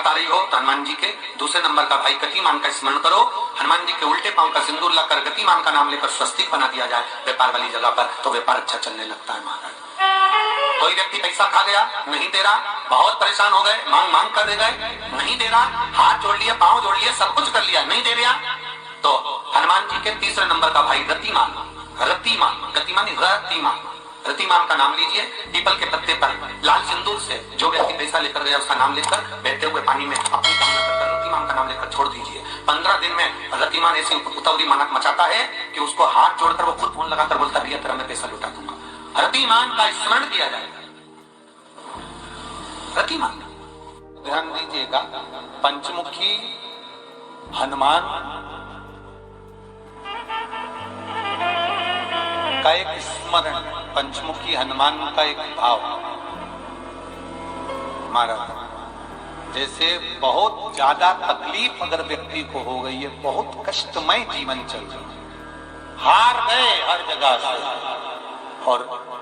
आ रही हो तो हनुमान जी के दूसरे नंबर का भाई गतिमान का स्मरण करो। हनुमान जी के उल्टे पांव का सिंदूर लगाकर गतिमान का नाम लेकर स्वस्तिक बना दिया जाए व्यापार वाली जगह पर, तो व्यापार अच्छा चलने लगता है महाराज। कोई व्यक्ति पैसा खा गया, नहीं दे रहा, बहुत परेशान हो गए, मांग मांग कर दे गए, नहीं दे रहा, हाथ जोड़ लिए, पांव जोड़ लिए, सब कुछ कर लिया, नहीं दे रहा, तो हनुमान जी के तीसरे नंबर का भाई रतिमान, रतिमान, गतिमान रतिमान, रतिमान का नाम लीजिए। पीपल के पत्ते पर लाल सिंदूर से जो व्यक्ति पैसा लेकर गया उसका नाम लेकर बहते हुए पानी में अपनी कामना कर रतिमान का नाम लेकर छोड़ दीजिए। 15 दिन में रतिमान ऐसी उतावली मानक मचाता है कि उसको हाथ जोड़कर वो खुद फोन लगाकर बोलता भैया तेरा मैं पैसा लौटा दूंगा। रतिमान का स्मरण किया जाएगा। रतिमान, ध्यान दीजिएगा, पंचमुखी हनुमान का एक स्मरण, पंचमुखी हनुमान का एक भाव महाराज। जैसे बहुत ज्यादा तकलीफ अगर व्यक्ति को हो गई है, बहुत कष्टमय जीवन चल रहा है, हार गए हर जगह से और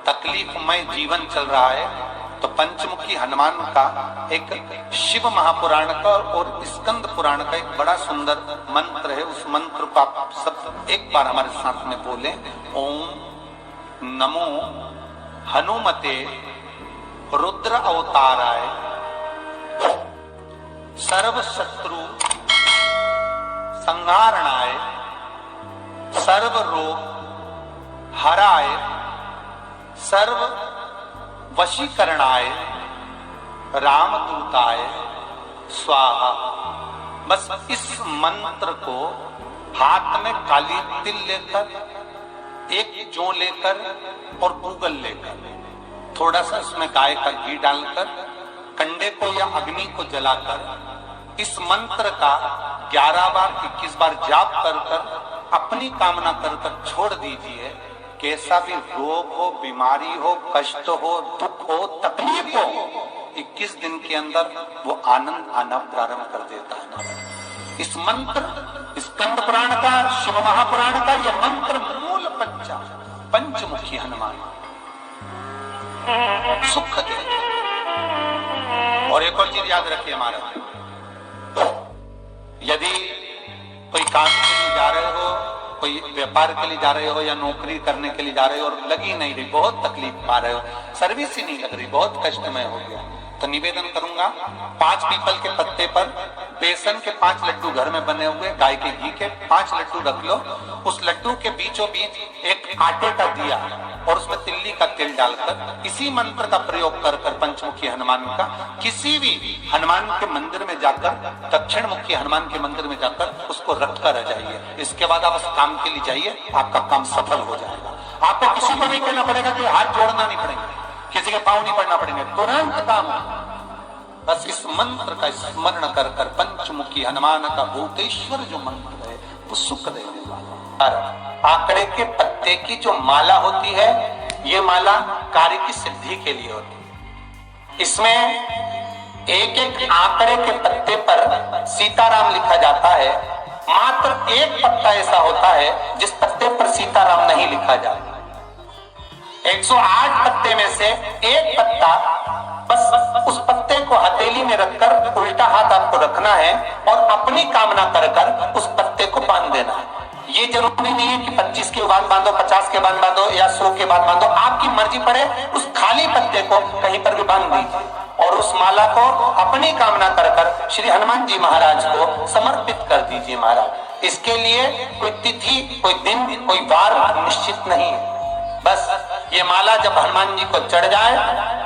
तकलीफमय जीवन चल रहा है, तो पंचमुखी हनुमान का एक शिव महापुराण का और स्कंद पुराण का एक बड़ा सुंदर मंत्र है। उस मंत्र को आप सब एक बार हमारे साथ में बोलें। ओम नमो हनुमते रुद्र अवताराय सर्व शत्रु संहारणाय सर्व रोग हराय सर्व वशीकरणाय रामदूताय स्वाहा। बस इस मंत्र को हाथ में काली तिल लेकर, एक जौ लेकर और गूगल लेकर, थोड़ा सा उसमें गाय का घी डालकर, कंडे को या अग्नि को जलाकर इस मंत्र का 11 बार 21 बार जाप कर कर अपनी कामना कर कर छोड़ दीजिए। कैसा भी रोग हो, बीमारी हो, कष्ट हो, दुख हो, तकलीफ हो, 21 दिन के अंदर वो आनंद आना प्रारंभ कर देता है। इस मंत्र, स्कंद पुराण का, शिव महापुराण का यह मंत्र मूल पंचमुखी हनुमान सुख दे। और एक और चीज याद रखिए महाराज, यदि कोई काम के लिए जा रहे हो, कोई व्यापार के लिए जा रहे हो या नौकरी करने के लिए जा रहे हो और लगी नहीं रही, बहुत तकलीफ पा रहे हो, सर्विस ही नहीं लग रही, बहुत कष्टमय हो गया, तो निवेदन करूंगा 5 पीपल के पत्ते पर बेसन के 5 लड्डू घर में बने हुए, गाय के घी के 5 लड्डू रख लो। उस लड्डू के बीचों बीच एक आटे का दिया और उसमें तिल्ली का तेल डालकर इसी मंत्र का प्रयोग कर कर पंचमुखी हनुमान का किसी भी हनुमान के मंदिर में जाकर, दक्षिण मुखी हनुमान के मंदिर में जाकर उसको रख कर आ जाइए। इसके बाद आप उस काम के लिए जाइए, आपका काम सफल हो जाएगा। आपको किसी को नहीं कहना पड़ेगा, कोई हाथ जोड़ना नहीं पड़ेगा, किसी के पांव नहीं पड़ना पड़ेंगे, तुरंत काम। बस इस मंत्र का स्मरण कर कर पंचमुखी हनुमान का भूतेश्वर जो मंत्र है वो सुख देने वाला। आंकड़े के पत्ते की जो माला होती है, ये माला कार्य की सिद्धि के लिए होती है। इसमें एक एक आंकड़े के पत्ते पर सीताराम लिखा जाता है। मात्र एक पत्ता ऐसा होता है जिस पत्ते पर सीताराम नहीं लिखा जाता। 108 पत्ते में से एक पत्ता, बस उस पत्ते को हथेली में रखकर उल्टा हाथ आपको रखना है और अपनी कामना कर कर उस पत्ते को बांध देना है। ये जरूरी नहीं है कि 25 के बाद बांधो, 50 के बाद बांधो या 100 के बाद बांधो, आपकी मर्जी पड़े। उस खाली पत्ते को कहीं पर भी बांध दीजिए और उस माला को अपनी कामना कर कर श्री हनुमान जी महाराज को समर्पित कर दीजिए महाराज। इसके लिए कोई तिथि, कोई दिन, कोई वार निश्चित नहीं है। बस ये माला जब हनुमान जी को चढ़ जाए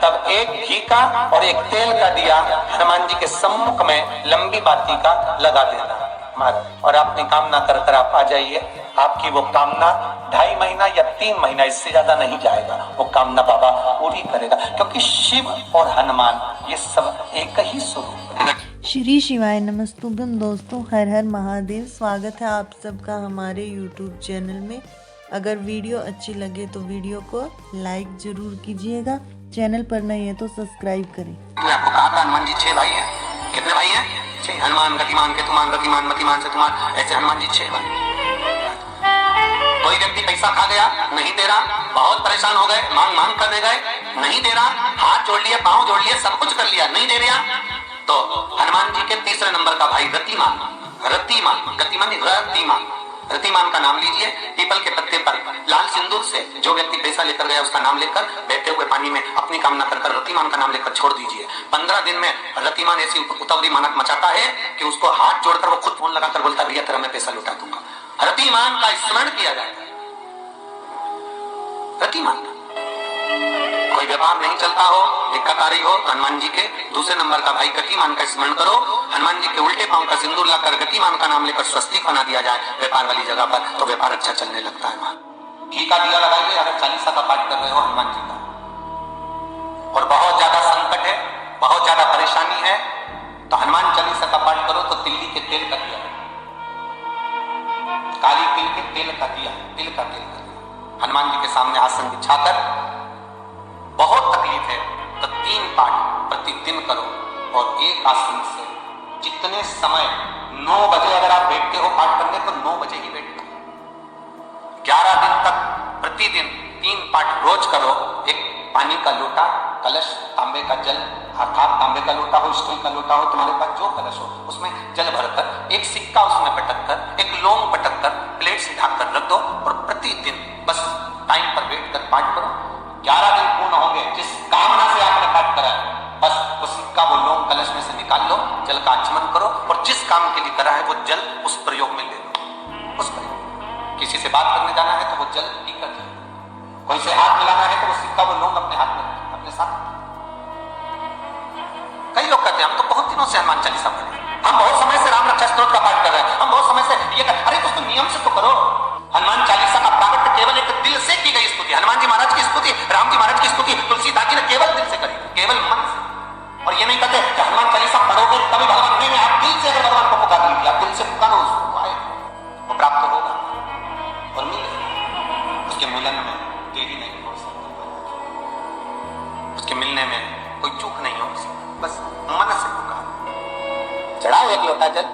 तब एक घी का और एक तेल का दिया हनुमान जी के सम्मुख में लंबी बाती का लगा देना महाराज, और अपनी कामना कर कर आप आ जाइए। आपकी वो कामना 2.5 महीना या 3 महीना, इससे ज्यादा नहीं जाएगा, वो कामना बाबा पूरी करेगा, क्योंकि शिव और हनुमान ये सब एक ही स्वरूप है। श्री शिवाय नमस्तुभ्यम। दोस्तों, हर हर महादेव। स्वागत है आप सबका हमारे YouTube चैनल में। अगर वीडियो अच्छी लगे तो वीडियो को लाइक जरूर कीजिएगा, चैनल पर नहीं है तो सब्सक्राइब करें। आपको कहा था हनुमान जी 6 भाई हैं। कितने भाई हैं? 6। हनुमान, गतिमान, केतुमान, रतिमान, मतिमान, शतुमान, ऐसे हनुमान जी 6 भाई। कोई व्यक्ति पैसा खा गया, नहीं दे रहा, बहुत परेशान हो गए, मांग मांग करने गए, नहीं दे रहा, हाथ जोड़ लिए, पांव जोड़ लिए, सब कुछ कर लिया, नहीं दे रहा, तो हनुमान जी के तीसरे नंबर का भाई रतिमान, रतिमान का नाम लीजिए। पीपल के पत्ते पर लाल सिंदूर से जो व्यक्ति पैसा लेकर गया उसका नाम लेकर बहते हुए पानी में अपनी कामना कर रतिमान का नाम लेकर छोड़ दीजिए। 15 दिन में रतिमान ऐसी उतावली मानत मचाता है कि उसको हाथ जोड़कर वो खुद फोन लगाकर बोलता है भैया तेरा मैं पैसा लौटा दूंगा। रतिमान का स्मरण किया जाएगा। रतिमान कोई व्यापार नहीं चलता हो, दिक्कत आ रही हो, हनुमान जी के दूसरे नंबर का भाई गतिमान का स्मरण करो। हनुमान जी के उल्टे पांव का सिंदूर लाकर गतिमान का नाम लेकर स्वस्तिक बना दिया जाए व्यापार वाली जगह पर, तो व्यापार अच्छा चलने लगता है। वहां घी का दिया लगाइए अगर 40 का पाठ कर रहे हो हनुमान जी का, और बहुत ज्यादा संकट है, बहुत ज्यादा परेशानी है, तो हनुमान 40 का पाठ करो तो तिल्ली के तेल का दिया, काली तिल के तेल का दिया, तिल का तेल का दिया हनुमान जी के सामने आसन बिछाकर, बहुत तकलीफ है तो 3 पाठ प्रतिदिन करो और एक आसन से जितने समय 9 बजे अगर आप बैठते हो पाठ करने तो 9 बजे ही बैठो। 11 दिन तक प्रतिदिन 3 पाठ रोज करो। एक पानी का लोटा, कलश, तांबे का जल, अर्थात तांबे का लोटा हो, स्टील का लोटा हो, तुम्हारे पास जो कलश हो उसमें जल भरकर एक सिक्का उसमें पटक कर, एक लौंग पटक कर प्लेट से ढक कर रख दो और प्रतिदिन बस टाइम पर बैठकर पाठ करो। 11 दिन पूर्ण होंगे, जिस कामना से आपने पाठ करा है बस वो सिक्का, वो लौंग कलश में से निकाल लो, जल का आचमन करो और जिस काम के लिए करा है वो जल उस प्रयोग में ले लो। उस प्रयोग किसी से बात करने जाना है तो वो जल पीकर जाए, कोई से हाथ मिलाना है तो वो सिक्का, वो लौंग अपने हाथ में अपने साथ। कई लोग कहते हैं हम तो बहुत दिनों से हनुमान चालीसा पढ़ रहे हैं, हम बहुत समय से राम रक्षा स्तोत्र का पाठ कर रहे हैं, हम बहुत समय से ये कर, अरे दोस्तों नियम से तो करो। हनुमान चालीसा का प्रागट्य केवल एक दिल से की गई स्तुति, हनुमान जी महाराज की स्तुति, राम जी महाराज की स्तुति तुलसीदास जी ने केवल दिल से करी, केवल मन से। और ये नहीं कहते कि हनुमान चालीसा पढ़ोगे तभी भगवान, नहीं, आप दिल से अगर भगवान को पुकार लीजिए, आप दिल से पुकारो उसको, आए वो प्राप्त होगा और मिलेगा। उसके मिलन में देरी नहीं हो सकती, उसके मिलने में कोई चूक नहीं हो सकती, बस मन से पुकार। चढ़ाओ एक लोटा जल।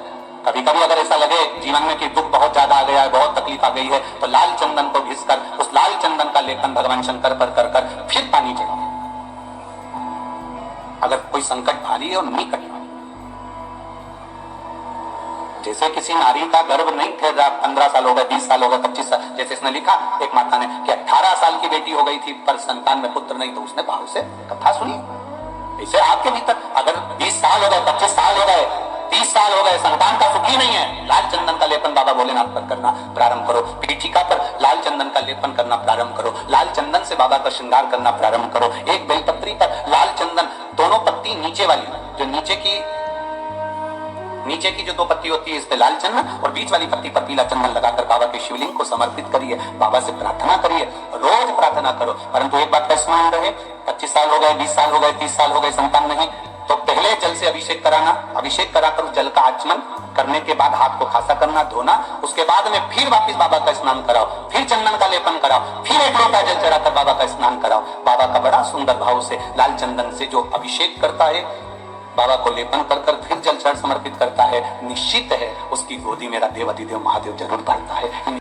कभी कभी अगर ऐसा लगे जीवन में कि दुख बहुत ज्यादा आ गया है, बहुत तकलीफ आ गई है, तो लाल चंदन को घिसकर उस लाल चंदन का लेपन भगवान शंकर पर कर फिर पानी चढ़ाओ। अगर कोई संकट भारी है और निकट है, जैसे किसी नारी का गर्भ नहीं थे, 15 साल हो गए, 20 साल हो गए, 25 साल, जैसे इसने लिखा एक माता ने कि 18 साल की बेटी हो गई थी पर संतान में पुत्र नहीं, तो उसने भाव से कथा सुनी। इसे आपके भीतर अगर 20 साल हो गए, 25 साल हो गए, 30 साल हो गए, संतान का सुखी नहीं है, लाल चंदन का लेपन बाबा भोलेनाथ पर करना प्रारंभ करो। पीठिका पर लाल चंदन का लेपन करना प्रारंभ करो, लाल चंदन से बाबा का श्रृंगार करना प्रारंभ करो। एक बेलपत्री पर लाल चंदन, दोनों पत्ती नीचे वाली, जो नीचे की जो 2 पत्ती होती है इस पे लाल चंदन और बीच वाली पत्ती पर पीला चंदन लगाकर बाबा के शिवलिंग को समर्पित करिए, बाबा से प्रार्थना करिए, रोज प्रार्थना करो। परंतु एक बात का स्मरण रहे, 25 साल हो गए, 20 साल हो गए, 30 साल हो गए, संतान नहीं, तो पहले जल से अभिषेक कराना, अभिषेक कराकर उस जल का आचमन करने के बाद हाथ को खासा करना, धोना, उसके बाद में फिर वापस बाबा का स्नान कराओ, फिर चंदन का लेपन कराओ, फिर एक लोटा जल चढ़ाकर बाबा का स्नान कराओ। बाबा का बड़ा सुंदर भाव से लाल चंदन से जो अभिषेक करता है, बाबा को लेपन कर फिर जल चढ़ समर्पित करता है, निश्चित है उसकी गोदी मेरा देव अधिदेव महादेव जरूर भरता है।